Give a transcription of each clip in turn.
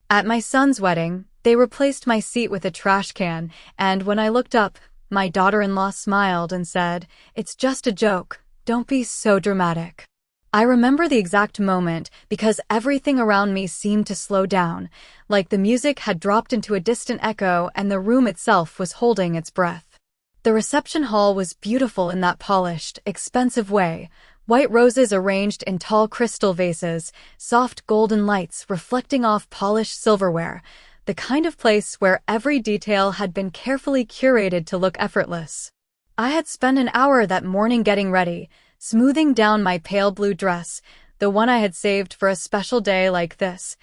At my son's wedding, they replaced my seat with a trash can, and when I looked up, my daughter-in-law smiled and said, "It's just a joke. Don't be so dramatic." I remember the exact moment because everything around me seemed to slow down, like the music had dropped into a distant echo and the room itself was holding its breath. The reception hall was beautiful in that polished, expensive way. White roses arranged in tall crystal vases, soft golden lights reflecting off polished silverware, the kind of place where every detail had been carefully curated to look effortless. I had spent an hour that morning getting ready, smoothing down my pale blue dress, the one I had saved for a special day like this,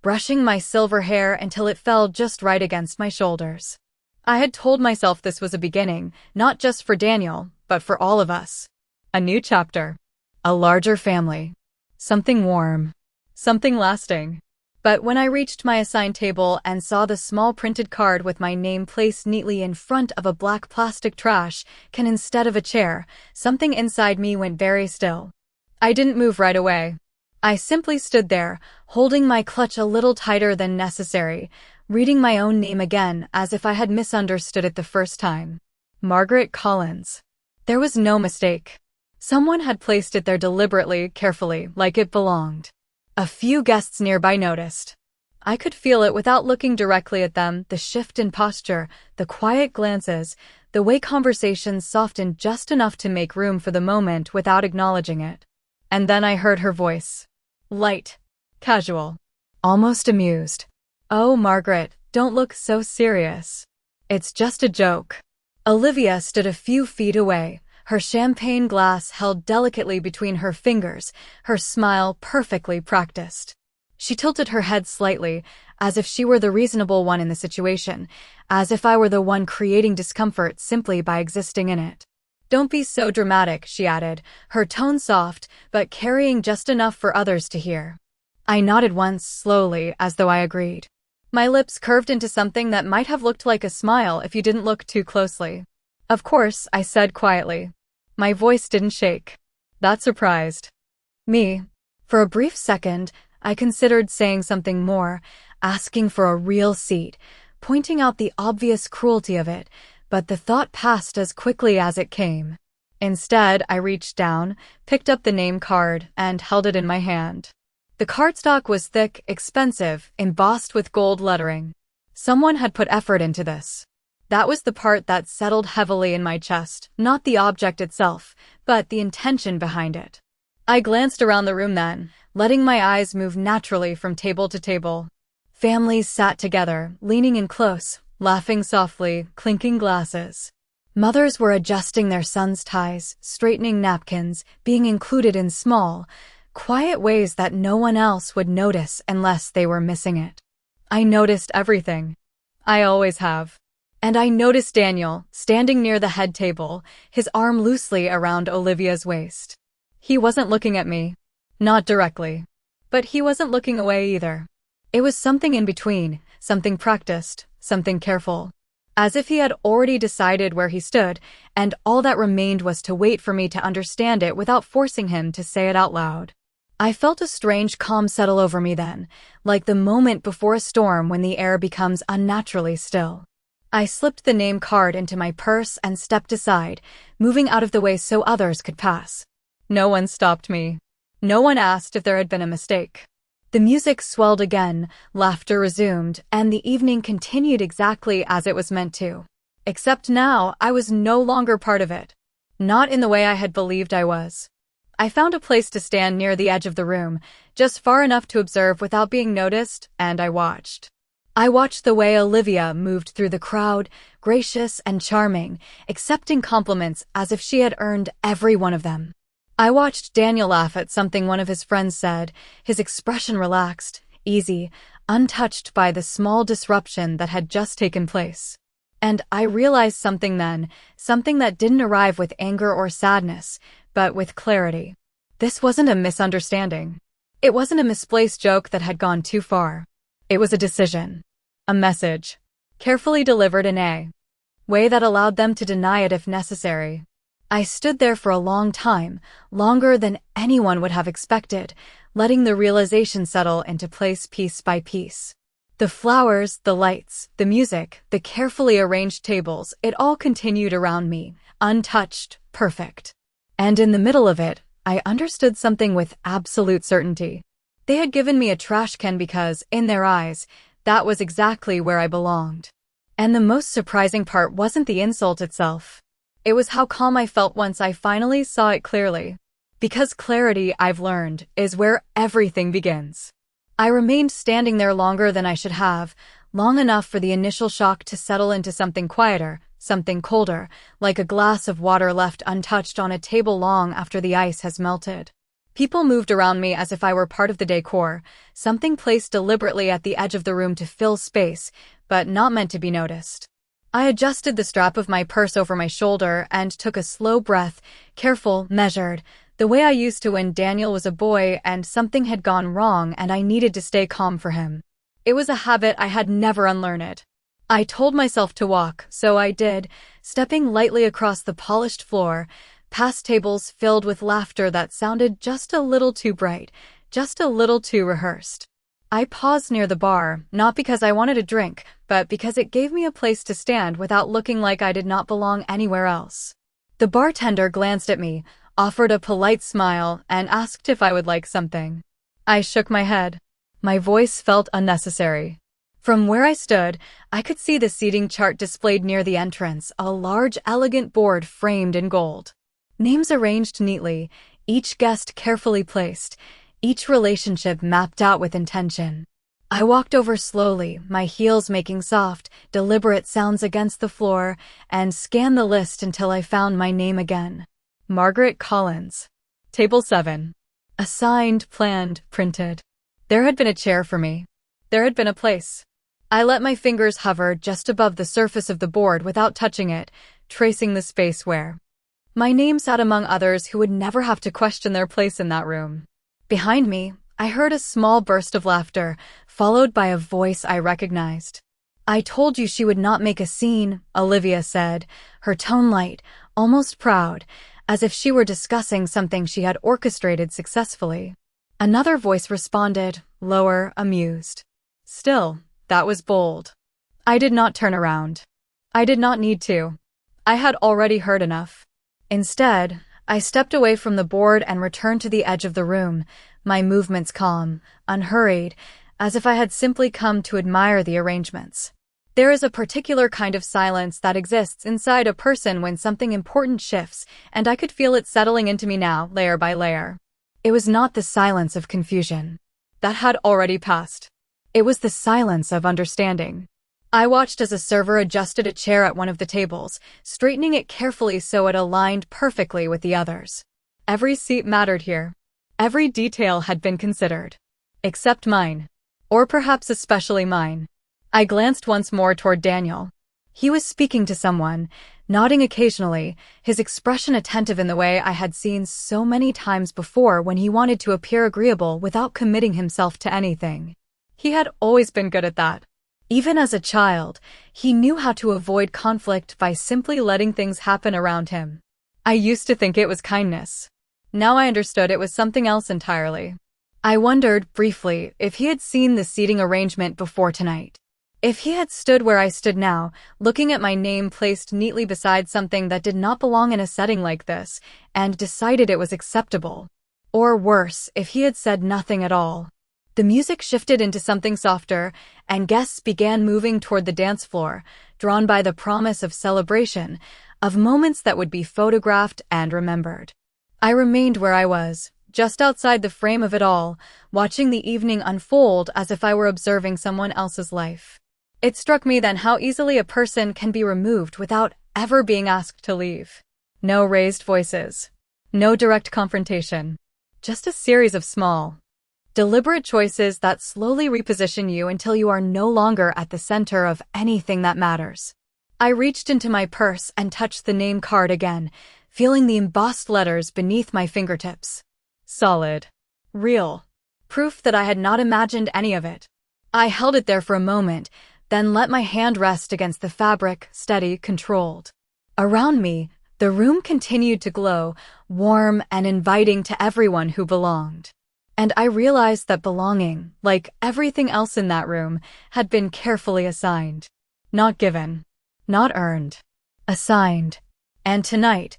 brushing my silver hair until it fell just right against my shoulders. I had told myself this was a beginning, not just for Daniel, but for all of us. A new chapter. A larger family. Something warm. Something lasting. But when I reached my assigned table and saw the small printed card with my name placed neatly in front of a black plastic trash can instead of a chair, something inside me went very still. I didn't move right away. I simply stood there, holding my clutch a little tighter than necessary, reading my own name again as if I had misunderstood it the first time. Margaret Collins. There was no mistake. Someone had placed it there deliberately, carefully, like it belonged. A few guests nearby noticed. I could feel it without looking directly at them, the shift in posture, the quiet glances, the way conversations softened just enough to make room for the moment without acknowledging it. And then I heard her voice. Light. Casual. Almost amused. "Oh, Margaret, don't look so serious. It's just a joke." Olivia stood a few feet away, her champagne glass held delicately between her fingers, her smile perfectly practiced. She tilted her head slightly, as if she were the reasonable one in the situation, as if I were the one creating discomfort simply by existing in it. "Don't be so dramatic," she added, her tone soft, but carrying just enough for others to hear. I nodded once, slowly, as though I agreed. My lips curved into something that might have looked like a smile if you didn't look too closely. "Of course," I said quietly. My voice didn't shake. That surprised me. For a brief second, I considered saying something more, asking for a real seat, pointing out the obvious cruelty of it, but the thought passed as quickly as it came. Instead, I reached down, picked up the name card, and held it in my hand. The cardstock was thick, expensive, embossed with gold lettering. Someone had put effort into this. That was the part that settled heavily in my chest, not the object itself, but the intention behind it. I glanced around the room then, letting my eyes move naturally from table to table. Families sat together, leaning in close, laughing softly, clinking glasses. Mothers were adjusting their sons' ties, straightening napkins, being included in small, quiet ways that no one else would notice unless they were missing it. I noticed everything. I always have. And I noticed Daniel, standing near the head table, his arm loosely around Olivia's waist. He wasn't looking at me. Not directly. But he wasn't looking away either. It was something in between, something practiced, something careful. As if he had already decided where he stood, and all that remained was to wait for me to understand it without forcing him to say it out loud. I felt a strange calm settle over me then, like the moment before a storm when the air becomes unnaturally still. I slipped the name card into my purse and stepped aside, moving out of the way so others could pass. No one stopped me. No one asked if there had been a mistake. The music swelled again, laughter resumed, and the evening continued exactly as it was meant to. Except now, I was no longer part of it. Not in the way I had believed I was. I found a place to stand near the edge of the room, just far enough to observe without being noticed, and I watched. I watched the way Olivia moved through the crowd, gracious and charming, accepting compliments as if she had earned every one of them. I watched Daniel laugh at something one of his friends said, his expression relaxed, easy, untouched by the small disruption that had just taken place. And I realized something then, something that didn't arrive with anger or sadness, but with clarity. This wasn't a misunderstanding. It wasn't a misplaced joke that had gone too far. It was a decision. A message. Carefully delivered in a way that allowed them to deny it if necessary. I stood there for a long time, longer than anyone would have expected, letting the realization settle into place piece by piece. The flowers, the lights, the music, the carefully arranged tables, it all continued around me, untouched, perfect. And in the middle of it, I understood something with absolute certainty. They had given me a trash can because, in their eyes, that was exactly where I belonged. And the most surprising part wasn't the insult itself. It was how calm I felt once I finally saw it clearly. Because clarity, I've learned, is where everything begins. I remained standing there longer than I should have, long enough for the initial shock to settle into something quieter, something colder, like a glass of water left untouched on a table long after the ice has melted. People moved around me as if I were part of the decor, something placed deliberately at the edge of the room to fill space, but not meant to be noticed. I adjusted the strap of my purse over my shoulder and took a slow breath, careful, measured, the way I used to when Daniel was a boy and something had gone wrong and I needed to stay calm for him. It was a habit I had never unlearned. I told myself to walk, so I did, stepping lightly across the polished floor, past tables filled with laughter that sounded just a little too bright, just a little too rehearsed. I paused near the bar, not because I wanted a drink, but because it gave me a place to stand without looking like I did not belong anywhere else. The bartender glanced at me, offered a polite smile, and asked if I would like something. I shook my head. My voice felt unnecessary. From where I stood, I could see the seating chart displayed near the entrance, a large, elegant board framed in gold. Names arranged neatly, each guest carefully placed, each relationship mapped out with intention. I walked over slowly, my heels making soft, deliberate sounds against the floor, and scanned the list until I found my name again. Margaret Collins. Table 7. Assigned, planned, printed. There had been a chair for me. There had been a place. I let my fingers hover just above the surface of the board without touching it, tracing the space where my name sat among others who would never have to question their place in that room. Behind me, I heard a small burst of laughter, followed by a voice I recognized. "I told you she would not make a scene," Olivia said, her tone light, almost proud, as if she were discussing something she had orchestrated successfully. Another voice responded, lower, amused. Still, that was bold. I did not turn around. I did not need to. I had already heard enough. Instead, I stepped away from the board and returned to the edge of the room, my movements calm, unhurried, as if I had simply come to admire the arrangements. There is a particular kind of silence that exists inside a person when something important shifts, and I could feel it settling into me now, layer by layer. It was not the silence of confusion. That had already passed. It was the silence of understanding. I watched as a server adjusted a chair at one of the tables, straightening it carefully so it aligned perfectly with the others. Every seat mattered here. Every detail had been considered. Except mine. Or perhaps especially mine. I glanced once more toward Daniel. He was speaking to someone, nodding occasionally, his expression attentive in the way I had seen so many times before when he wanted to appear agreeable without committing himself to anything. He had always been good at that. Even as a child, he knew how to avoid conflict by simply letting things happen around him. I used to think it was kindness. Now I understood it was something else entirely. I wondered, briefly, if he had seen the seating arrangement before tonight. If he had stood where I stood now, looking at my name placed neatly beside something that did not belong in a setting like this, and decided it was acceptable. Or worse, if he had said nothing at all. The music shifted into something softer, and guests began moving toward the dance floor, drawn by the promise of celebration, of moments that would be photographed and remembered. I remained where I was, just outside the frame of it all, watching the evening unfold as if I were observing someone else's life. It struck me then how easily a person can be removed without ever being asked to leave. No raised voices. No direct confrontation. Just a series of small, deliberate choices that slowly reposition you until you are no longer at the center of anything that matters. I reached into my purse and touched the name card again, feeling the embossed letters beneath my fingertips. Solid. Real. Proof that I had not imagined any of it. I held it there for a moment, then let my hand rest against the fabric, steady, controlled. Around me, the room continued to glow, warm and inviting to everyone who belonged. And I realized that belonging, like everything else in that room, had been carefully assigned. Not given. Not earned. Assigned. And tonight,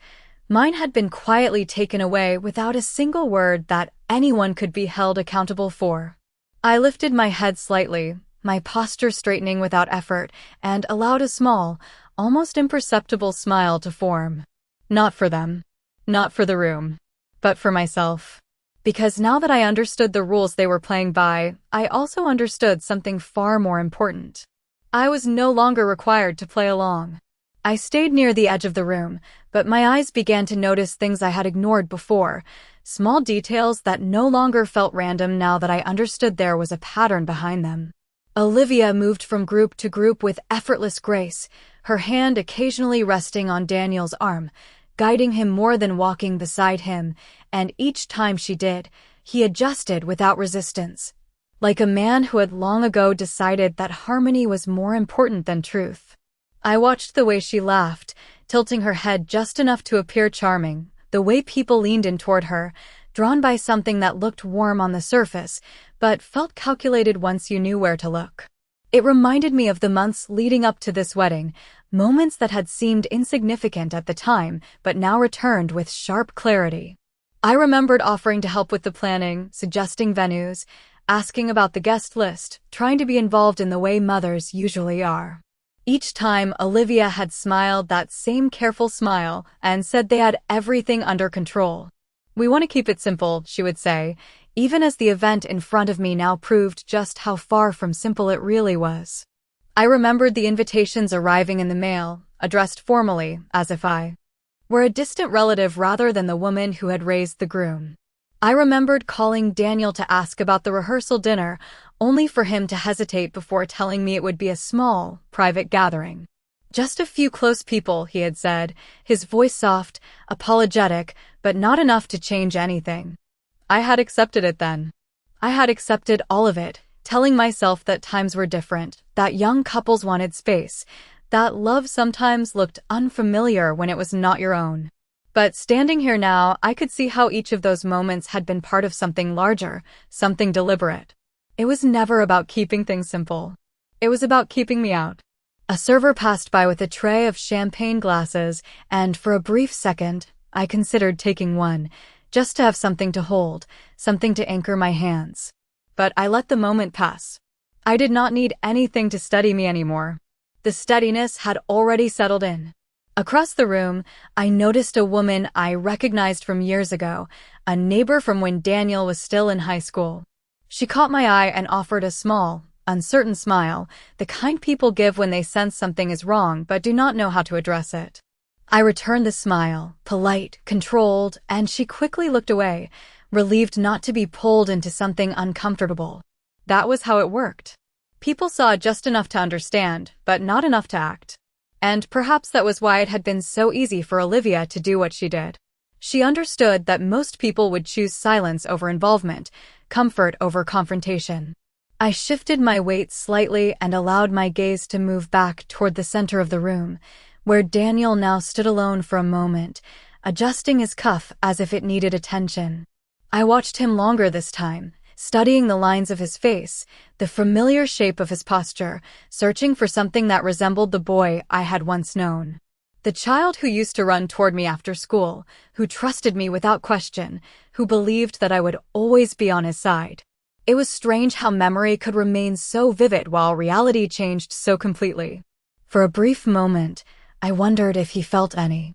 mine had been quietly taken away without a single word that anyone could be held accountable for. I lifted my head slightly, my posture straightening without effort, and allowed a small, almost imperceptible smile to form. Not for them. Not for the room. But for myself. Because now that I understood the rules they were playing by, I also understood something far more important. I was no longer required to play along. I stayed near the edge of the room, but my eyes began to notice things I had ignored before, small details that no longer felt random now that I understood there was a pattern behind them. Olivia moved from group to group with effortless grace, her hand occasionally resting on Daniel's arm, guiding him more than walking beside him, and each time she did, he adjusted without resistance, like a man who had long ago decided that harmony was more important than truth. I watched the way she laughed, tilting her head just enough to appear charming, the way people leaned in toward her, drawn by something that looked warm on the surface, but felt calculated once you knew where to look. It reminded me of the months leading up to this wedding, moments that had seemed insignificant at the time, but now returned with sharp clarity. I remembered offering to help with the planning, suggesting venues, asking about the guest list, trying to be involved in the way mothers usually are. Each time, Olivia had smiled that same careful smile and said they had everything under control. "We want to keep it simple," she would say, even as the event in front of me now proved just how far from simple it really was. I remembered the invitations arriving in the mail, addressed formally, as if I were a distant relative rather than the woman who had raised the groom. I remembered calling Daniel to ask about the rehearsal dinner, only for him to hesitate before telling me it would be a small, private gathering. "Just a few close people," he had said, his voice soft, apologetic, but not enough to change anything. I had accepted it then. I had accepted all of it, telling myself that times were different, that young couples wanted space, that love sometimes looked unfamiliar when it was not your own. But standing here now, I could see how each of those moments had been part of something larger, something deliberate. It was never about keeping things simple. It was about keeping me out. A server passed by with a tray of champagne glasses, and for a brief second, I considered taking one, just to have something to hold, something to anchor my hands. But I let the moment pass. I did not need anything to steady me anymore. The steadiness had already settled in. Across the room, I noticed a woman I recognized from years ago, a neighbor from when Daniel was still in high school. She caught my eye and offered a small, uncertain smile, the kind people give when they sense something is wrong but do not know how to address it. I returned the smile, polite, controlled, and she quickly looked away, relieved not to be pulled into something uncomfortable. That was how it worked. People saw just enough to understand, but not enough to act. And perhaps that was why it had been so easy for Olivia to do what she did. She understood that most people would choose silence over involvement, comfort over confrontation. I shifted my weight slightly and allowed my gaze to move back toward the center of the room, where Daniel now stood alone for a moment, adjusting his cuff as if it needed attention. I watched him longer this time, studying the lines of his face, the familiar shape of his posture, searching for something that resembled the boy I had once known. The child who used to run toward me after school, who trusted me without question, who believed that I would always be on his side. It was strange how memory could remain so vivid while reality changed so completely. For a brief moment, I wondered if he felt any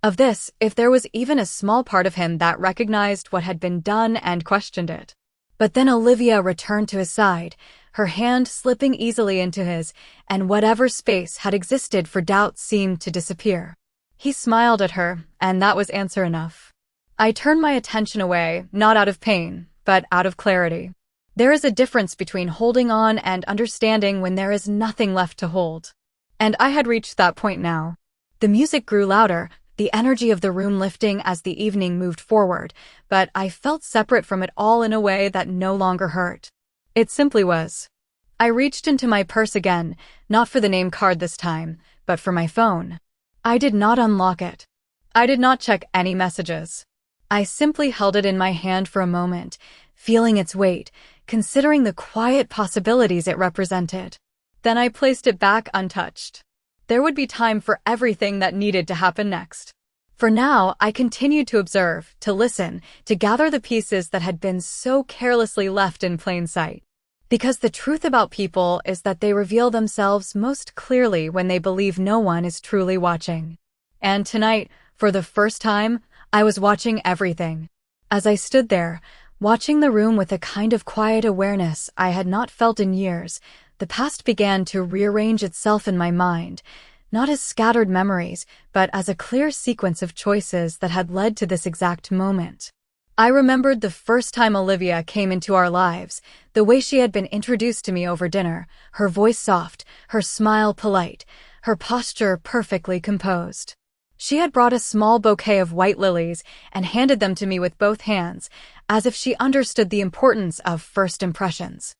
of this, if there was even a small part of him that recognized what had been done and questioned it. But then Olivia returned to his side, her hand slipping easily into his, and whatever space had existed for doubt seemed to disappear. He smiled at her, and that was answer enough. I turned my attention away, not out of pain, but out of clarity. There is a difference between holding on and understanding when there is nothing left to hold. And I had reached that point now. The music grew louder, the energy of the room lifting as the evening moved forward, but I felt separate from it all in a way that no longer hurt. It simply was. I reached into my purse again, not for the name card this time, but for my phone. I did not unlock it. I did not check any messages. I simply held it in my hand for a moment, feeling its weight, considering the quiet possibilities it represented. Then I placed it back untouched. There would be time for everything that needed to happen next. For now, I continued to observe, to listen, to gather the pieces that had been so carelessly left in plain sight. Because the truth about people is that they reveal themselves most clearly when they believe no one is truly watching. And tonight, for the first time, I was watching everything. As I stood there, watching the room with a kind of quiet awareness I had not felt in years, the past began to rearrange itself in my mind, not as scattered memories, but as a clear sequence of choices that had led to this exact moment. I remembered the first time Olivia came into our lives, the way she had been introduced to me over dinner, her voice soft, her smile polite, her posture perfectly composed. She had brought a small bouquet of white lilies and handed them to me with both hands, as if she understood the importance of first impressions.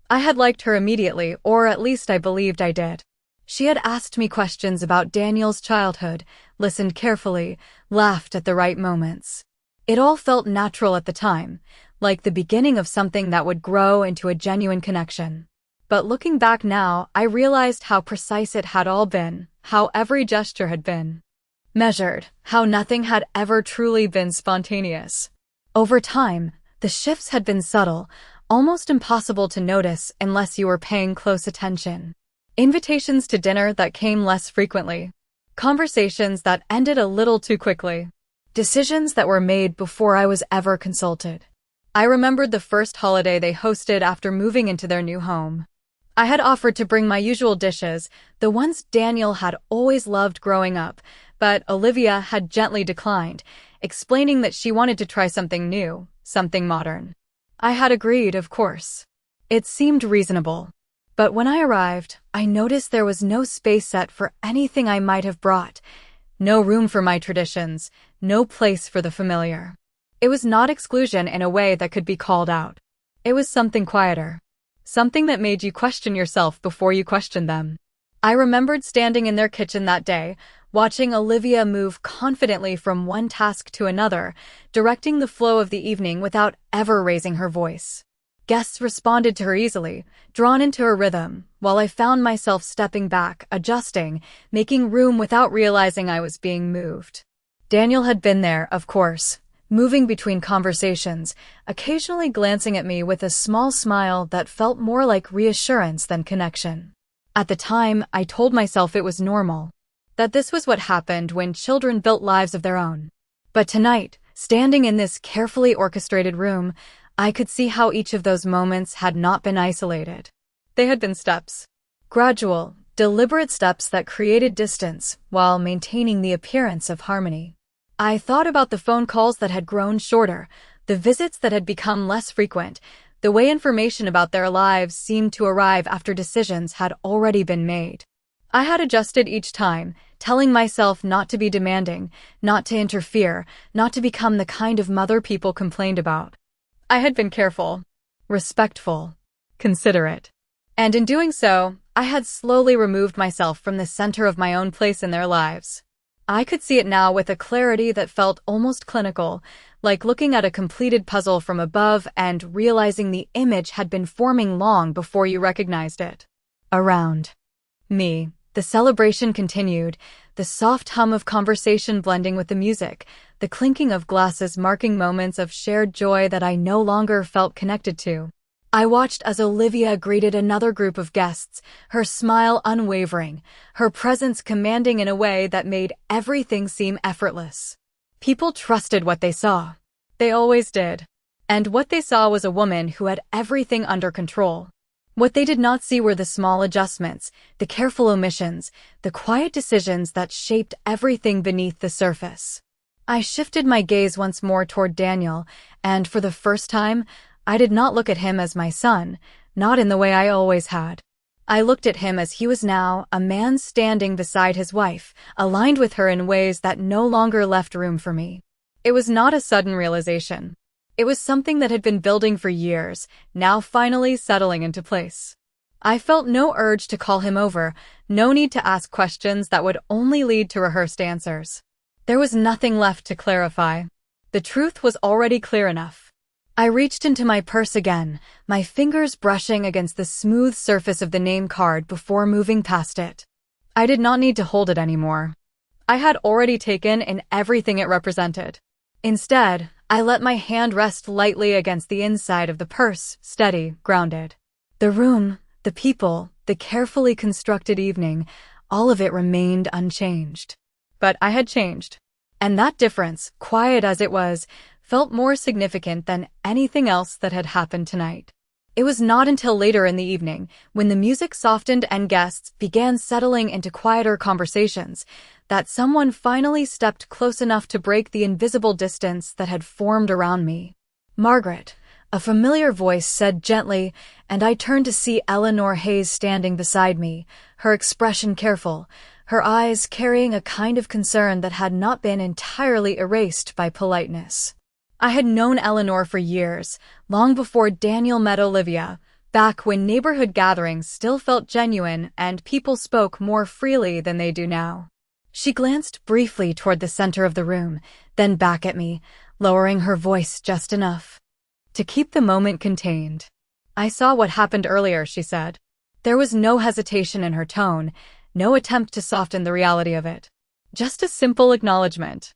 I had liked her immediately, or at least I believed I did. She had asked me questions about Daniel's childhood, listened carefully, laughed at the right moments. It all felt natural at the time, like the beginning of something that would grow into a genuine connection. But looking back now, I realized how precise it had all been, how every gesture had been measured, how nothing had ever truly been spontaneous. Over time, the shifts had been subtle, almost impossible to notice unless you were paying close attention. Invitations to dinner that came less frequently. Conversations that ended a little too quickly. Decisions that were made before I was ever consulted. I remembered the first holiday they hosted after moving into their new home. I had offered to bring my usual dishes, the ones Daniel had always loved growing up, but Olivia had gently declined, explaining that she wanted to try something new, something modern. I had agreed, of course. It seemed reasonable. But when I arrived, I noticed there was no space set for anything I might have brought. No room for my traditions, no place for the familiar. It was not exclusion in a way that could be called out. It was something quieter. Something that made you question yourself before you questioned them. I remembered standing in their kitchen that day, watching Olivia move confidently from one task to another, directing the flow of the evening without ever raising her voice. Guests responded to her easily, drawn into her rhythm, while I found myself stepping back, adjusting, making room without realizing I was being moved. Daniel had been there, of course, moving between conversations, occasionally glancing at me with a small smile that felt more like reassurance than connection. At the time, I told myself it was normal, that this was what happened when children built lives of their own. But tonight, standing in this carefully orchestrated room, I could see how each of those moments had not been isolated. They had been steps. Gradual, deliberate steps that created distance while maintaining the appearance of harmony. I thought about the phone calls that had grown shorter, the visits that had become less frequent, the way information about their lives seemed to arrive after decisions had already been made. I had adjusted each time, telling myself not to be demanding, not to interfere, not to become the kind of mother people complained about. I had been careful, respectful, considerate. And in doing so, I had slowly removed myself from the center of my own place in their lives. I could see it now with a clarity that felt almost clinical, like looking at a completed puzzle from above and realizing the image had been forming long before you recognized it. Around me, the celebration continued, the soft hum of conversation blending with the music, the clinking of glasses marking moments of shared joy that I no longer felt connected to. I watched as Olivia greeted another group of guests, her smile unwavering, her presence commanding in a way that made everything seem effortless. People trusted what they saw. They always did. And what they saw was a woman who had everything under control. What they did not see were the small adjustments, the careful omissions, the quiet decisions that shaped everything beneath the surface. I shifted my gaze once more toward Daniel, and for the first time, I did not look at him as my son, not in the way I always had. I looked at him as he was now, a man standing beside his wife, aligned with her in ways that no longer left room for me. It was not a sudden realization. It was something that had been building for years, now finally settling into place. I felt no urge to call him over, no need to ask questions that would only lead to rehearsed answers. There was nothing left to clarify. The truth was already clear enough. I reached into my purse again, my fingers brushing against the smooth surface of the name card before moving past it. I did not need to hold it anymore. I had already taken in everything it represented. Instead, I let my hand rest lightly against the inside of the purse, steady, grounded. The room, the people, the carefully constructed evening, all of it remained unchanged. But I had changed. And that difference, quiet as it was, felt more significant than anything else that had happened tonight. It was not until later in the evening, when the music softened and guests began settling into quieter conversations, that someone finally stepped close enough to break the invisible distance that had formed around me. "Margaret," a familiar voice said gently, and I turned to see Eleanor Hayes standing beside me, her expression careful, her eyes carrying a kind of concern that had not been entirely erased by politeness. I had known Eleanor for years, long before Daniel met Olivia, back when neighborhood gatherings still felt genuine and people spoke more freely than they do now. She glanced briefly toward the center of the room, then back at me, lowering her voice just enough to keep the moment contained. "I saw what happened earlier," she said. There was no hesitation in her tone, no attempt to soften the reality of it. Just a simple acknowledgement.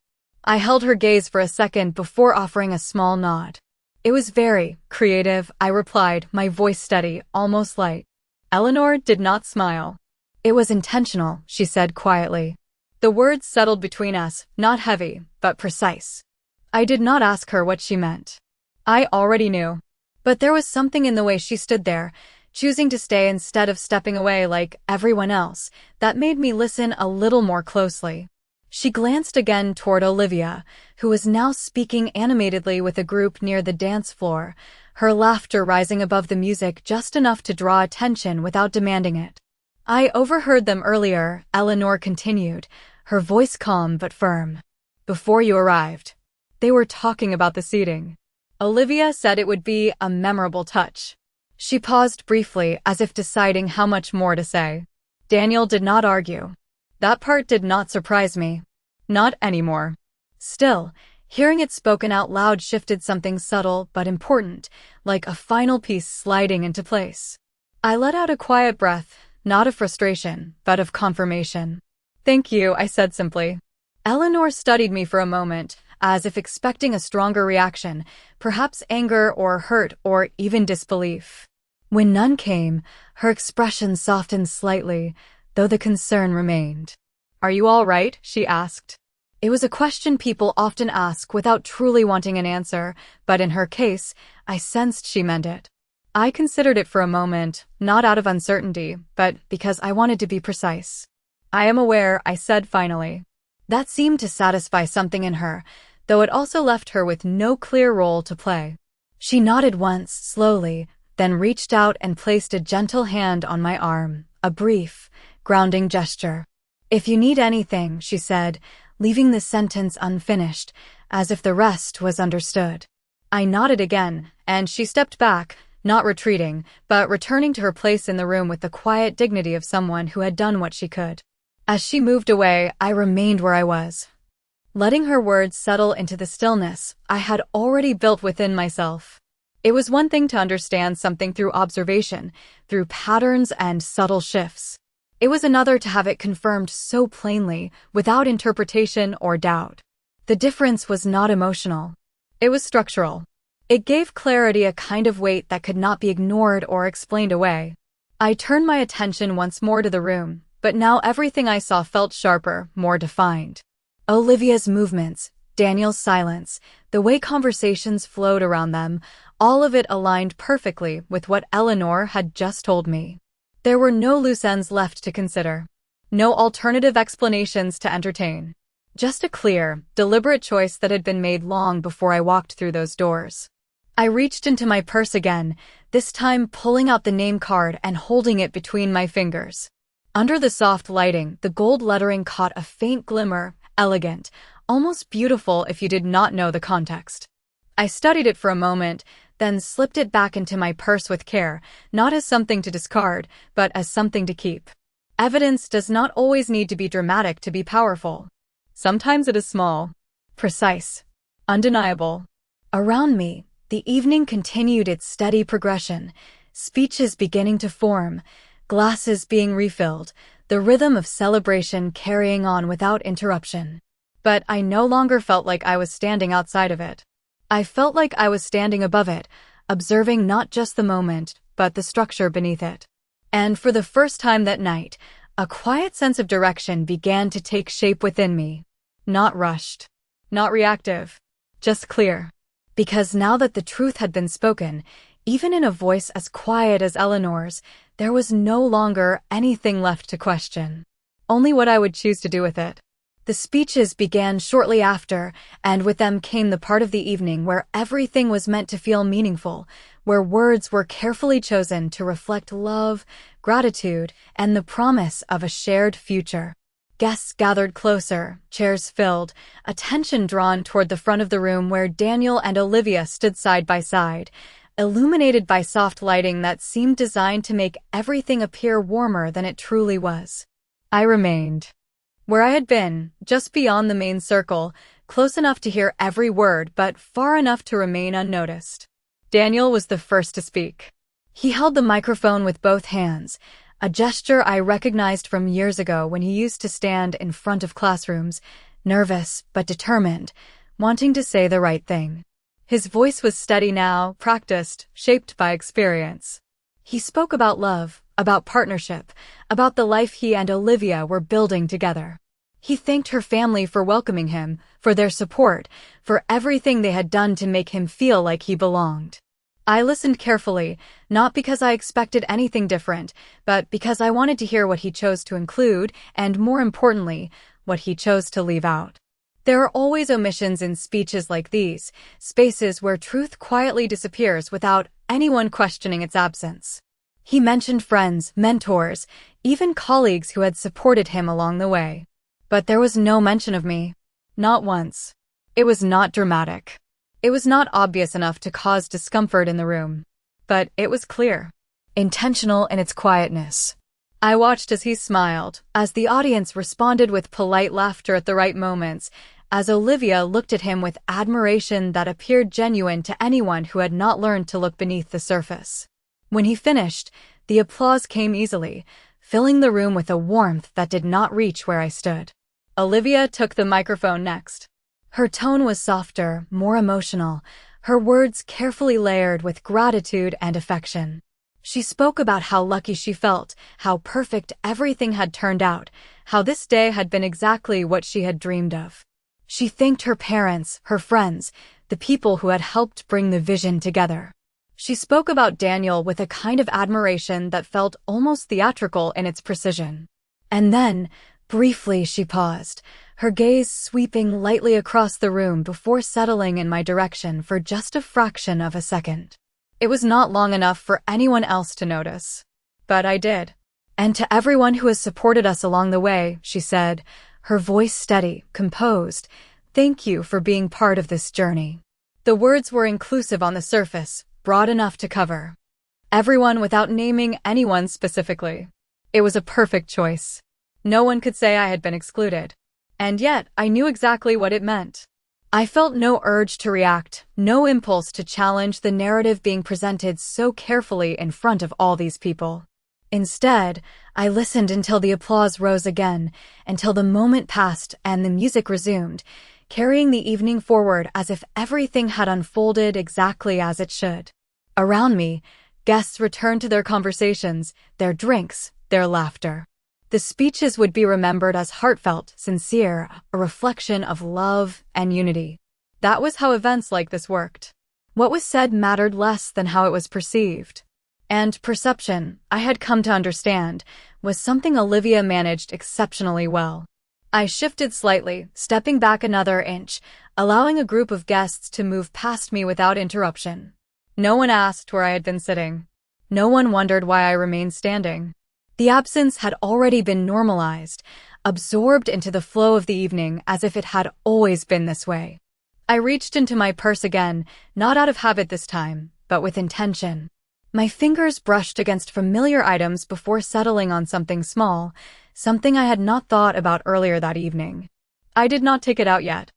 I held her gaze for a second before offering a small nod. "It was very creative," I replied, my voice steady, almost light. Eleanor did not smile. "It was intentional," she said quietly. The words settled between us, not heavy, but precise. I did not ask her what she meant. I already knew. But there was something in the way she stood there, choosing to stay instead of stepping away like everyone else, that made me listen a little more closely. She glanced again toward Olivia, who was now speaking animatedly with a group near the dance floor, her laughter rising above the music just enough to draw attention without demanding it. "I overheard them earlier," Eleanor continued, her voice calm but firm. "Before you arrived. They were talking about the seating. Olivia said it would be a memorable touch." She paused briefly as if deciding how much more to say. Daniel did not argue. That part did not surprise me. Not anymore. Still, hearing it spoken out loud shifted something subtle but important, like a final piece sliding into place. I let out a quiet breath, not of frustration, but of confirmation. "Thank you," I said simply. Eleanor studied me for a moment, as if expecting a stronger reaction, perhaps anger or hurt or even disbelief. When none came, her expression softened slightly, though the concern remained. "Are you all right?" she asked. It was a question people often ask without truly wanting an answer, but in her case, I sensed she meant it. I considered it for a moment, not out of uncertainty, but because I wanted to be precise. "I am aware," I said finally. That seemed to satisfy something in her, though it also left her with no clear role to play. She nodded once, slowly, then reached out and placed a gentle hand on my arm, a brief, grounding gesture. "If you need anything," she said, leaving the sentence unfinished, as if the rest was understood. I nodded again, and she stepped back, not retreating, but returning to her place in the room with the quiet dignity of someone who had done what she could. As she moved away, I remained where I was, letting her words settle into the stillness I had already built within myself. It was one thing to understand something through observation, through patterns and subtle shifts. It was another to have it confirmed so plainly, without interpretation or doubt. The difference was not emotional. It was structural. It gave clarity a kind of weight that could not be ignored or explained away. I turned my attention once more to the room, but now everything I saw felt sharper, more defined. Olivia's movements, Daniel's silence, the way conversations flowed around them, all of it aligned perfectly with what Eleanor had just told me. There were no loose ends left to consider. No alternative explanations to entertain. Just a clear, deliberate choice that had been made long before I walked through those doors. I reached into my purse again, this time pulling out the name card and holding it between my fingers. Under the soft lighting, the gold lettering caught a faint glimmer, elegant, almost beautiful if you did not know the context. I studied it for a moment, then slipped it back into my purse with care, not as something to discard, but as something to keep. Evidence does not always need to be dramatic to be powerful. Sometimes it is small, precise, undeniable. Around me, The evening continued its steady progression, speeches beginning to form, glasses being refilled, the rhythm of celebration carrying on without interruption. But I no longer felt like I was standing outside of it. I felt like I was standing above it, observing not just the moment, but the structure beneath it. And for the first time that night, a quiet sense of direction began to take shape within me. Not rushed, not reactive, just clear. Because now that the truth had been spoken, even in a voice as quiet as Eleanor's, there was no longer anything left to question. Only what I would choose to do with it. The speeches began shortly after, and with them came the part of the evening where everything was meant to feel meaningful, where words were carefully chosen to reflect love, gratitude, and the promise of a shared future. Guests gathered closer, chairs filled, attention drawn toward the front of the room where Daniel and Olivia stood side by side, illuminated by soft lighting that seemed designed to make everything appear warmer than it truly was. I remained where I had been, just beyond the main circle, close enough to hear every word but far enough to remain unnoticed. Daniel was the first to speak. He held the microphone with both hands, a gesture I recognized from years ago when he used to stand in front of classrooms, nervous but determined, wanting to say the right thing. His voice was steady now, practiced, shaped by experience. He spoke about love, about partnership, about the life he and Olivia were building together. He thanked her family for welcoming him, for their support, for everything they had done to make him feel like he belonged. I listened carefully, not because I expected anything different, but because I wanted to hear what he chose to include, and more importantly, what he chose to leave out. There are always omissions in speeches like these, spaces where truth quietly disappears without anyone questioning its absence. He mentioned friends, mentors, even colleagues who had supported him along the way. But there was no mention of me. Not once. It was not dramatic. It was not obvious enough to cause discomfort in the room. But it was clear. Intentional in its quietness. I watched as he smiled, as the audience responded with polite laughter at the right moments, as Olivia looked at him with admiration that appeared genuine to anyone who had not learned to look beneath the surface. When he finished, the applause came easily, filling the room with a warmth that did not reach where I stood. Olivia took the microphone next. Her tone was softer, more emotional, her words carefully layered with gratitude and affection. She spoke about how lucky she felt, how perfect everything had turned out, how this day had been exactly what she had dreamed of. She thanked her parents, her friends, the people who had helped bring the vision together. She spoke about Daniel with a kind of admiration that felt almost theatrical in its precision. And then, briefly, she paused, her gaze sweeping lightly across the room before settling in my direction for just a fraction of a second. It was not long enough for anyone else to notice. But I did. And to everyone who has supported us along the way, she said, her voice steady, composed, thank you for being part of this journey. The words were inclusive on the surface, broad enough to cover everyone without naming anyone specifically. It was a perfect choice. No one could say I had been excluded. And yet, I knew exactly what it meant. I felt no urge to react, no impulse to challenge the narrative being presented so carefully in front of all these people. Instead, I listened until the applause rose again, until the moment passed and the music resumed, carrying the evening forward as if everything had unfolded exactly as it should. Around me, guests returned to their conversations, their drinks, their laughter. The speeches would be remembered as heartfelt, sincere, a reflection of love and unity. That was how events like this worked. What was said mattered less than how it was perceived. And perception, I had come to understand, was something Olivia managed exceptionally well. I shifted slightly, stepping back another inch, allowing a group of guests to move past me without interruption. No one asked where I had been sitting. No one wondered why I remained standing. The absence had already been normalized, absorbed into the flow of the evening as if it had always been this way. I reached into my purse again, not out of habit this time, but with intention. My fingers brushed against familiar items before settling on something small, something I had not thought about earlier that evening. I did not take it out yet.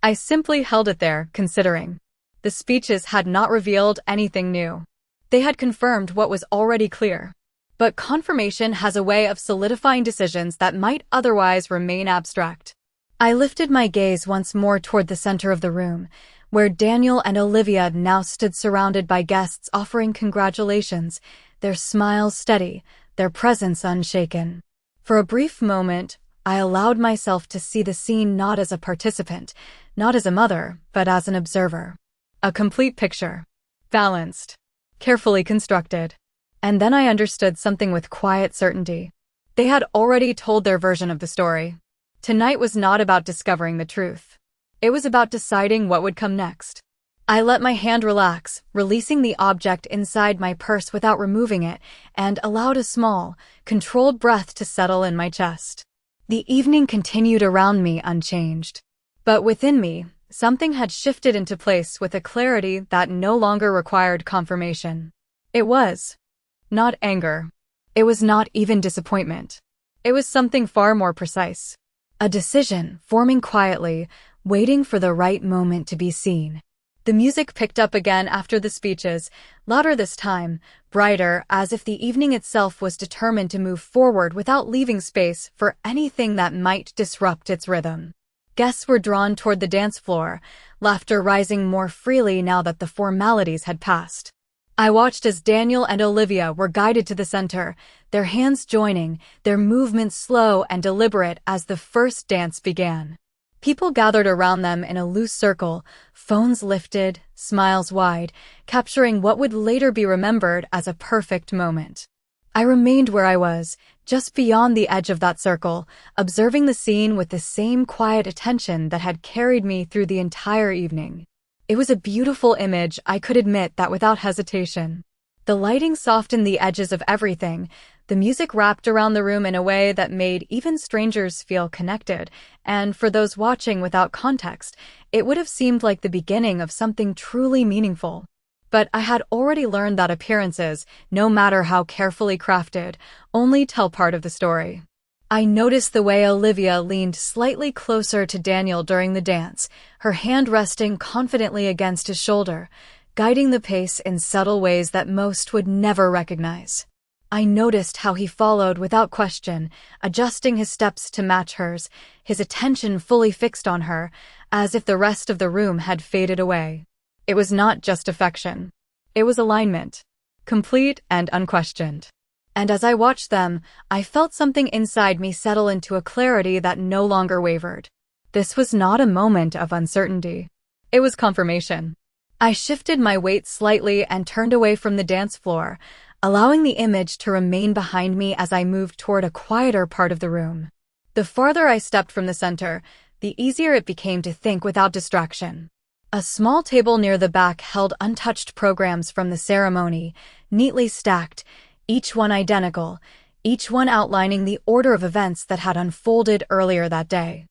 I simply held it there, considering. The speeches had not revealed anything new. They had confirmed what was already clear. But confirmation has a way of solidifying decisions that might otherwise remain abstract. I lifted my gaze once more toward the center of the room, where Daniel and Olivia now stood surrounded by guests offering congratulations, their smiles steady, their presence unshaken. For a brief moment, I allowed myself to see the scene not as a participant, not as a mother, but as an observer. A complete picture. Balanced. Carefully constructed. And then I understood something with quiet certainty. They had already told their version of the story. Tonight was not about discovering the truth. It was about deciding what would come next. I let my hand relax, releasing the object inside my purse without removing it, and allowed a small, controlled breath to settle in my chest. The evening continued around me unchanged. But within me, something had shifted into place with a clarity that no longer required confirmation. It was not anger. It was not even disappointment. It was something far more precise. A decision, forming quietly, waiting for the right moment to be seen. The music picked up again after the speeches, louder this time, brighter, as if the evening itself was determined to move forward without leaving space for anything that might disrupt its rhythm. Guests were drawn toward the dance floor, laughter rising more freely now that the formalities had passed. I watched as Daniel and Olivia were guided to the center, their hands joining, their movements slow and deliberate as the first dance began. People gathered around them in a loose circle, phones lifted, smiles wide, capturing what would later be remembered as a perfect moment. I remained where I was, just beyond the edge of that circle, observing the scene with the same quiet attention that had carried me through the entire evening. It was a beautiful image, I could admit that without hesitation. The lighting softened the edges of everything, the music wrapped around the room in a way that made even strangers feel connected, and for those watching without context, it would have seemed like the beginning of something truly meaningful. But I had already learned that appearances, no matter how carefully crafted, only tell part of the story. I noticed the way Olivia leaned slightly closer to Daniel during the dance, her hand resting confidently against his shoulder, guiding the pace in subtle ways that most would never recognize. I noticed how he followed without question, adjusting his steps to match hers, his attention fully fixed on her, as if the rest of the room had faded away. It was not just affection. It was alignment, complete and unquestioned. And as I watched them, I felt something inside me settle into a clarity that no longer wavered. This was not a moment of uncertainty. It was confirmation. I shifted my weight slightly and turned away from the dance floor, allowing the image to remain behind me as I moved toward a quieter part of the room. The farther I stepped from the center, the easier it became to think without distraction. A small table near the back held untouched programs from the ceremony, neatly stacked, each one identical, each one outlining the order of events that had unfolded earlier that day.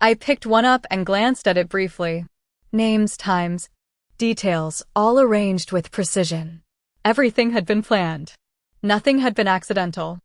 I picked one up and glanced at it briefly. Names, times, details, all arranged with precision. Everything had been planned. Nothing had been accidental.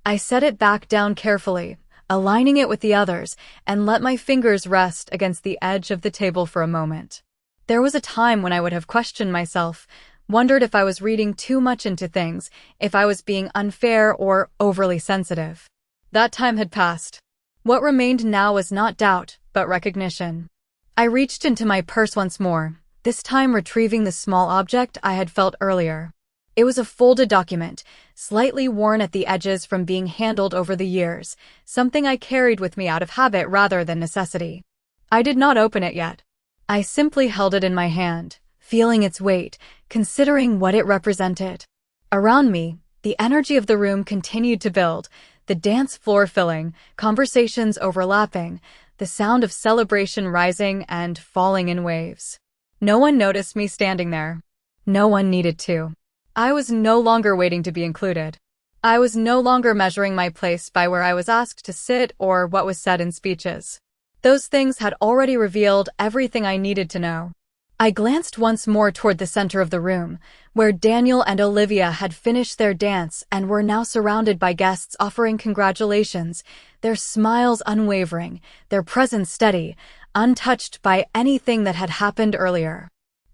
I set it back down carefully, aligning it with the others, and let my fingers rest against the edge of the table for a moment. There was a time when I would have questioned myself, wondered if I was reading too much into things, if I was being unfair or overly sensitive. That time had passed. What remained now was not doubt, but recognition. I reached into my purse once more, this time retrieving the small object I had felt earlier. It was a folded document, slightly worn at the edges from being handled over the years, something I carried with me out of habit rather than necessity. I did not open it yet. I simply held it in my hand, feeling its weight, considering what it represented. Around me, the energy of the room continued to build, the dance floor filling, conversations overlapping, the sound of celebration rising and falling in waves. No one noticed me standing there. No one needed to. I was no longer waiting to be included. I was no longer measuring my place by where I was asked to sit or what was said in speeches. Those things had already revealed everything I needed to know. I glanced once more toward the center of the room, where Daniel and Olivia had finished their dance and were now surrounded by guests offering congratulations, their smiles unwavering, their presence steady, untouched by anything that had happened earlier.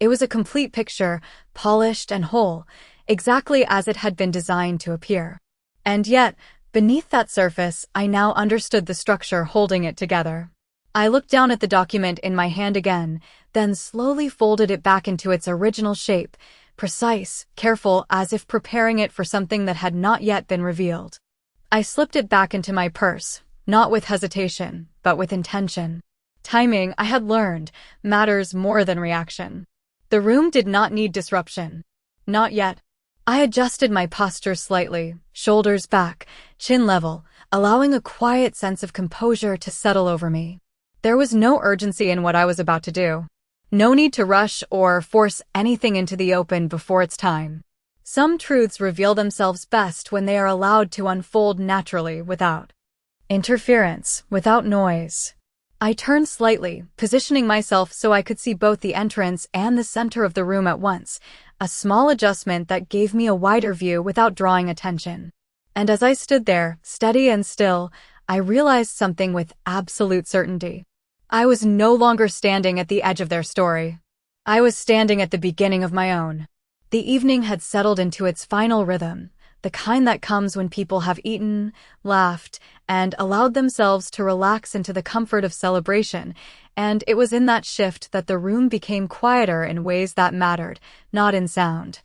It was a complete picture, polished and whole, exactly as it had been designed to appear. And yet, beneath that surface, I now understood the structure holding it together. I looked down at the document in my hand again, then slowly folded it back into its original shape, precise, careful, as if preparing it for something that had not yet been revealed. I slipped it back into my purse, not with hesitation, but with intention. Timing, I had learned, matters more than reaction. The room did not need disruption. Not yet. I adjusted my posture slightly, shoulders back, chin level, allowing a quiet sense of composure to settle over me. There was no urgency in what I was about to do. No need to rush or force anything into the open before it's time. Some truths reveal themselves best when they are allowed to unfold naturally without interference, without noise. I turned slightly, positioning myself so I could see both the entrance and the center of the room at once, a small adjustment that gave me a wider view without drawing attention. And as I stood there, steady and still, I realized something with absolute certainty. I was no longer standing at the edge of their story. I was standing at the beginning of my own. The evening had settled into its final rhythm, the kind that comes when people have eaten, laughed, and allowed themselves to relax into the comfort of celebration, and it was in that shift that the room became quieter in ways that mattered, not in sound,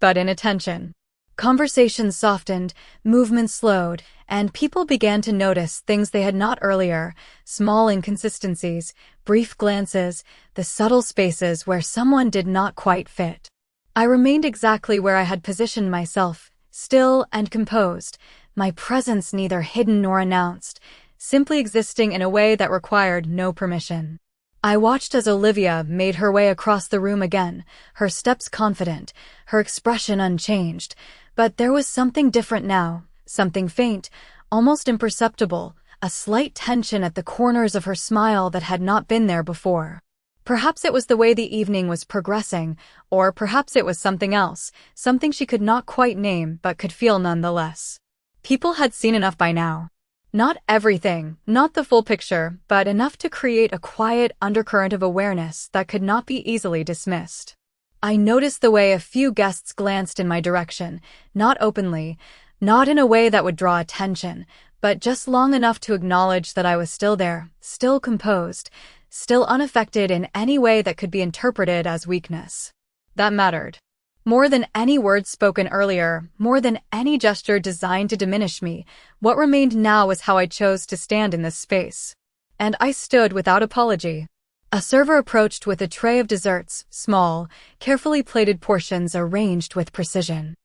but in attention. Conversations softened, movement slowed, and people began to notice things they had not earlier, small inconsistencies, brief glances, the subtle spaces where someone did not quite fit. I remained exactly where I had positioned myself, still and composed, my presence neither hidden nor announced, simply existing in a way that required no permission. I watched as Olivia made her way across the room again, her steps confident, her expression unchanged, but there was something different now, something faint, almost imperceptible, a slight tension at the corners of her smile that had not been there before. Perhaps it was the way the evening was progressing, or perhaps it was something else, something she could not quite name but could feel nonetheless. People had seen enough by now. Not everything, not the full picture, but enough to create a quiet undercurrent of awareness that could not be easily dismissed. I noticed the way a few guests glanced in my direction, not openly, not in a way that would draw attention, but just long enough to acknowledge that I was still there, still composed, still unaffected in any way that could be interpreted as weakness. That mattered. More than any words spoken earlier, more than any gesture designed to diminish me, what remained now was how I chose to stand in this space. And I stood without apology. A server approached with a tray of desserts, small, carefully plated portions arranged with precision.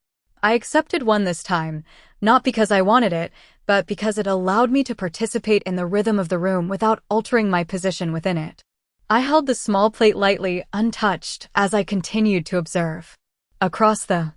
I accepted one this time, not because I wanted it, but because it allowed me to participate in the rhythm of the room without altering my position within it. I held the small plate lightly, untouched, as I continued to observe. Across the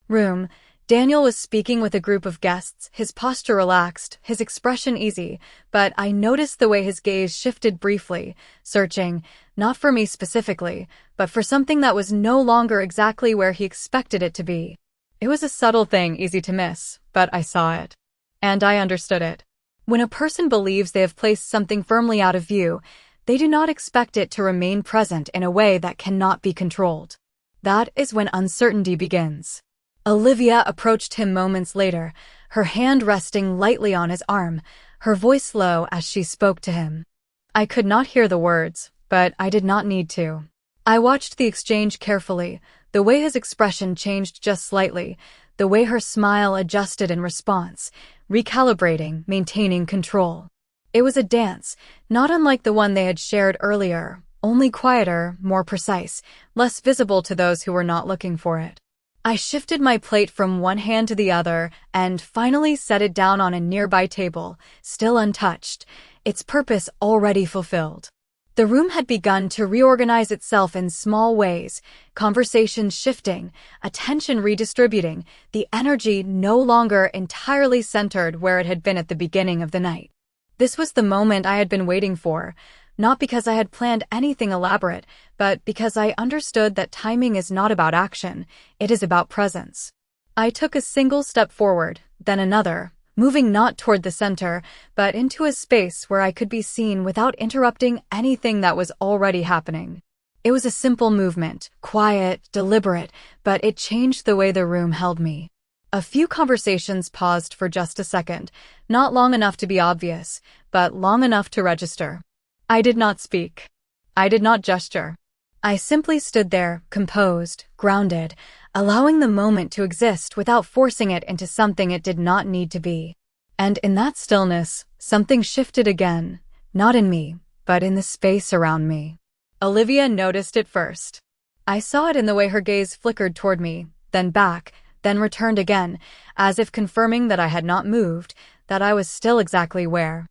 room, Daniel was speaking with a group of guests, his posture relaxed, his expression easy, but I noticed the way his gaze shifted briefly, searching, not for me specifically, but for something that was no longer exactly where he expected it to be. It was a subtle thing, easy to miss, but I saw it. And I understood it. When a person believes they have placed something firmly out of view, they do not expect it to remain present in a way that cannot be controlled. That is when uncertainty begins. Olivia approached him moments later, her hand resting lightly on his arm, her voice low as she spoke to him. I could not hear the words, but I did not need to. I watched the exchange carefully, the way his expression changed just slightly, the way her smile adjusted in response, recalibrating, maintaining control. It was a dance, not unlike the one they had shared earlier, only quieter, more precise, less visible to those who were not looking for it. I shifted my plate from one hand to the other and finally set it down on a nearby table, still untouched, its purpose already fulfilled. The room had begun to reorganize itself in small ways, conversations shifting, attention redistributing, the energy no longer entirely centered where it had been at the beginning of the night. This was the moment I had been waiting for, not because I had planned anything elaborate, but because I understood that timing is not about action, it is about presence. I took a single step forward, then another, moving not toward the center, but into a space where I could be seen without interrupting anything that was already happening. It was a simple movement, quiet, deliberate, but it changed the way the room held me. A few conversations paused for just a second, not long enough to be obvious, but long enough to register. I did not speak. I did not gesture. I simply stood there, composed, grounded, allowing the moment to exist without forcing it into something it did not need to be. And in that stillness, something shifted again, not in me, but in the space around me. Olivia noticed it first. I saw it in the way her gaze flickered toward me, then back, then returned again, as if confirming that I had not moved, that I was still exactly where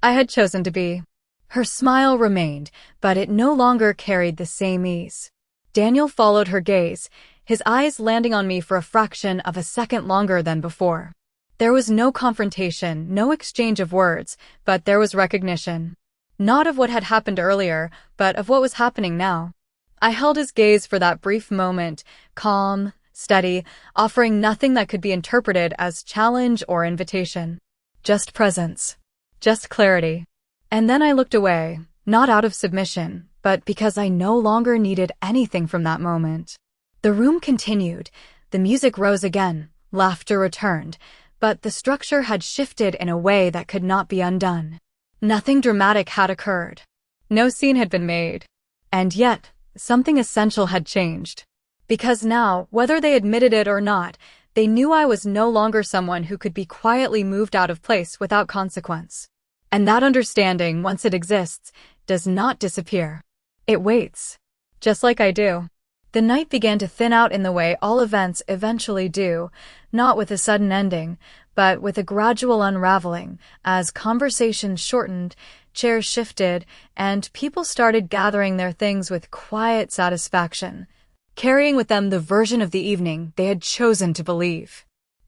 I had chosen to be. Her smile remained, but it no longer carried the same ease. Daniel followed her gaze, his eyes landing on me for a fraction of a second longer than before. There was no confrontation, no exchange of words, but there was recognition. Not of what had happened earlier, but of what was happening now. I held his gaze for that brief moment, calm, steady, offering nothing that could be interpreted as challenge or invitation. Just presence. Just clarity. And then I looked away, not out of submission, but because I no longer needed anything from that moment. The room continued. The music rose again. Laughter returned. But the structure had shifted in a way that could not be undone. Nothing dramatic had occurred. No scene had been made. And yet, something essential had changed. Because now, whether they admitted it or not, they knew I was no longer someone who could be quietly moved out of place without consequence. And that understanding, once it exists, does not disappear. It waits. Just like I do. The night began to thin out in the way all events eventually do, not with a sudden ending, but with a gradual unraveling, as conversations shortened, chairs shifted, and people started gathering their things with quiet satisfaction, carrying with them the version of the evening they had chosen to believe.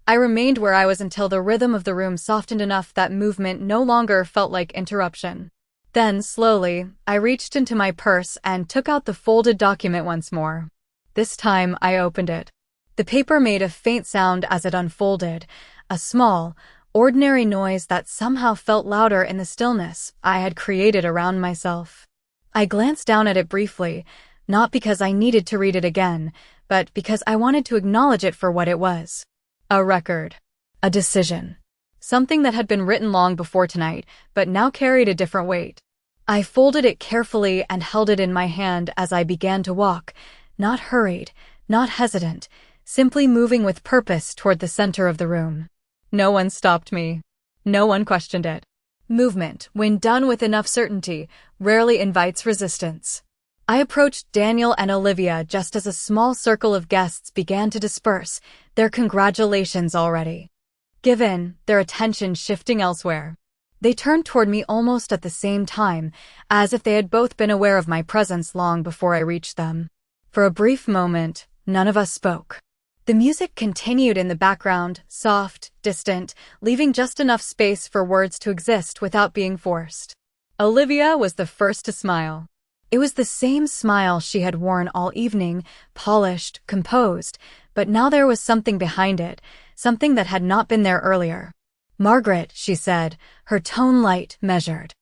I remained where I was until the rhythm of the room softened enough that movement no longer felt like interruption. Then, slowly, I reached into my purse and took out the folded document once more. This time, I opened it. The paper made a faint sound as it unfolded, a small, ordinary noise that somehow felt louder in the stillness I had created around myself. I glanced down at it briefly, not because I needed to read it again, but because I wanted to acknowledge it for what it was. A record. A decision. Something that had been written long before tonight, but now carried a different weight. I folded it carefully and held it in my hand as I began to walk, not hurried, not hesitant, simply moving with purpose toward the center of the room. No one stopped me. No one questioned it. Movement, when done with enough certainty, rarely invites resistance. I approached Daniel and Olivia just as a small circle of guests began to disperse, their congratulations already given, their attention shifting elsewhere. They turned toward me almost at the same time, as if they had both been aware of my presence long before I reached them. For a brief moment, none of us spoke. The music continued in the background, soft, distant, leaving just enough space for words to exist without being forced. Olivia was the first to smile. It was the same smile she had worn all evening, polished, composed, but now there was something behind it, something that had not been there earlier. "Margaret," she said, her tone light, measured.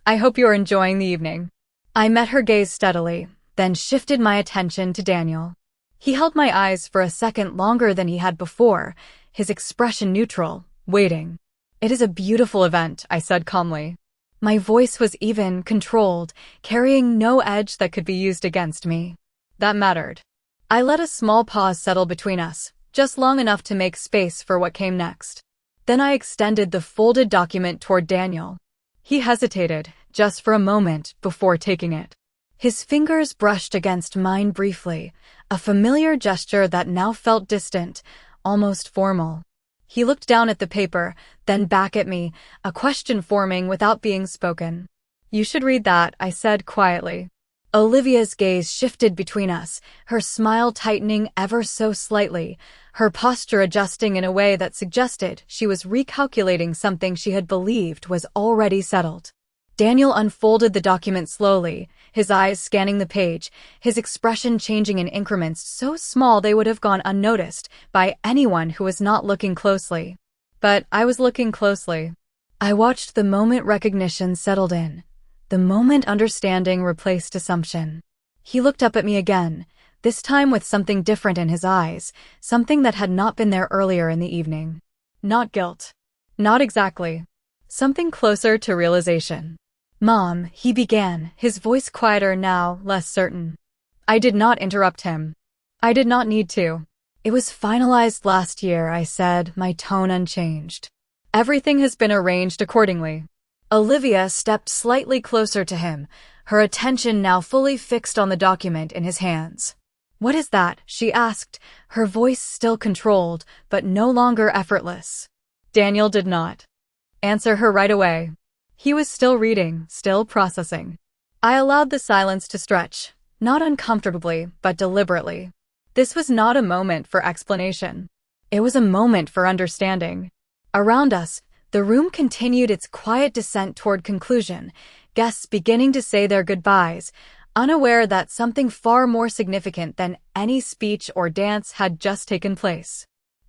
"I hope you're enjoying the evening." I met her gaze steadily, then shifted my attention to Daniel. He held my eyes for a second longer than he had before, his expression neutral, waiting. "It is a beautiful event," I said calmly. My voice was even, controlled, carrying no edge that could be used against me. That mattered. I let a small pause settle between us, just long enough to make space for what came next. Then I extended the folded document toward Daniel. He hesitated, just for a moment, before taking it. His fingers brushed against mine briefly, a familiar gesture that now felt distant, almost formal. He looked down at the paper, then back at me, a question forming without being spoken. "You should read that," I said quietly. Olivia's gaze shifted between us, her smile tightening ever so slightly, her posture adjusting in a way that suggested she was recalculating something she had believed was already settled. Daniel unfolded the document slowly, his eyes scanning the page, his expression changing in increments so small they would have gone unnoticed by anyone who was not looking closely. But I was looking closely. I watched the moment recognition settled in, the moment understanding replaced assumption. He looked up at me again, this time with something different in his eyes, something that had not been there earlier in the evening. Not guilt. Not exactly. Something closer to realization. "Mom," he began, his voice quieter now, less certain. I did not interrupt him. I did not need to. "It was finalized last year," I said, my tone unchanged. "Everything has been arranged accordingly." Olivia stepped slightly closer to him, her attention now fully fixed on the document in his hands. "What is that?" she asked, her voice still controlled, but no longer effortless. Daniel did not answer her right away. He was still reading, still processing. I allowed the silence to stretch, not uncomfortably, but deliberately. This was not a moment for explanation. It was a moment for understanding. Around us, the room continued its quiet descent toward conclusion, guests beginning to say their goodbyes, unaware that something far more significant than any speech or dance had just taken place.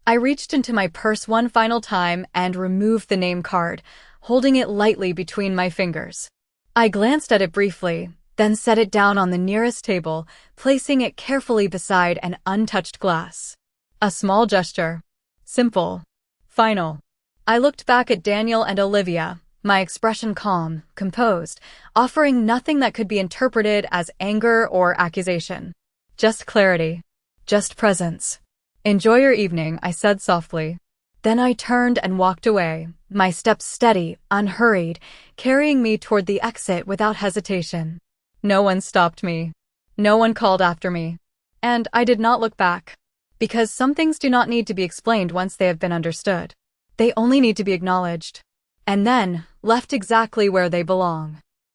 I reached into my purse one final time and removed the name card, holding it lightly between my fingers. I glanced at it briefly, then set it down on the nearest table, placing it carefully beside an untouched glass. A small gesture. Simple. Final. I looked back at Daniel and Olivia, my expression calm, composed, offering nothing that could be interpreted as anger or accusation. Just clarity. Just presence. "Enjoy your evening," I said softly. Then I turned and walked away, my steps steady, unhurried, carrying me toward the exit without hesitation. No one stopped me. No one called after me. And I did not look back. Because some things do not need to be explained once they have been understood. They only need to be acknowledged. And then, left exactly where they belong.